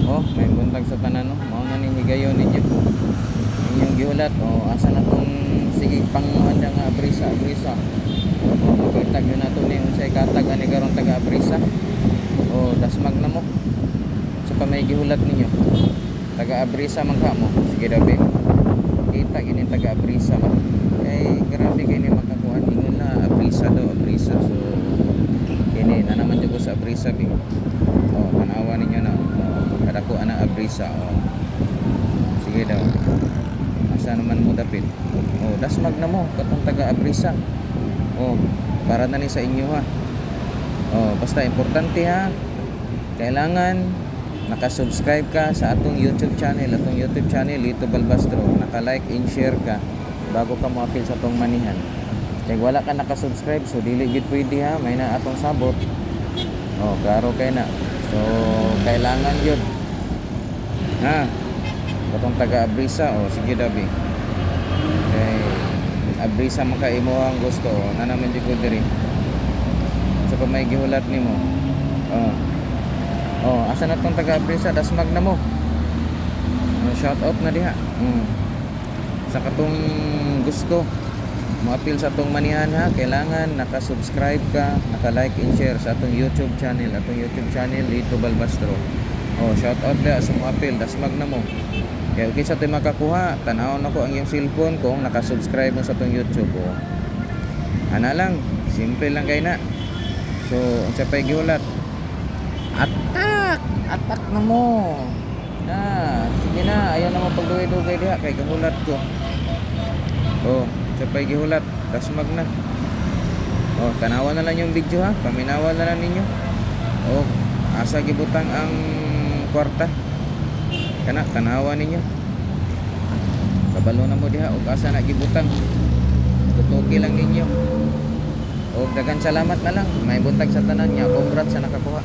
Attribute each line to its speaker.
Speaker 1: Oh, may buntag sa tanan no. Mao na ning higayon ninyo. Inyong gihulat asa na tong sige panguanda nga brisa. Makitag yun nato ni unsay katag ani karon taga brisa. Dasmag na mo. Sa pa may gihulat ninyo. Taga Abrisa man ka mo. Sige daw be. Kita gini taga Abrisa man. Kay grabe kay ni makakuha ingon na Abrisa daw Abrisa. So kini na naman jud ko sa Abrisa be. Tanawa ninyo na. Kada ko ana Abrisa. Sige daw. Asa naman mo dapit. Dasmag na mo katong taga Abrisa. Para na ni sa inyo ha. Basta importante ha. Kailangan naka-subscribe ka sa atong YouTube channel, Lito Balbastro. Naka-like and share ka bago ka mo-appeal sa atong manihan. Kaya wala ka naka-subscribe, so dili gid pwede ha, may na atong sabot. Klaro kay na. So kailangan yun. Ha. Katong taga Abrisa, sige dabi. Okay. Abrisa man ka imo ang gusto, na naman di ko diri. So kung may gihulat nimo. Asa na tong taga Abrisa, dasmag na mo. Shout out na diha. Sa katong gusto mo-appeal sa atong manihan ha, kailangan naka-subscribe ka, naka-like and share sa atong YouTube channel, Lito Balbastro. Shout out da sa mo-appeal, dasmag na mo. Kaya okay sa tayo makakuha, tanawon ako ang iyong cellphone kung naka-subscribe mo sa atong YouTube. Ana lang, simple lang kay na. So, unsa pay gihulat? Atak na mo. Sige na, ayaw na mo pagdugay-dugay diha kay gahulat ko. Sapay gihulat, dasmag na. Tanawa na lang yung video ha, paminawa na lang ninyo. Asa gibutang ang kwarta. Kana tanawa ninyo. Kabalo na mo diha ug asa na gibutang. Tutuki lang ninyo. Dagan salamat na lang. May buntag sa tanan niya. Congrats sa nakakuha.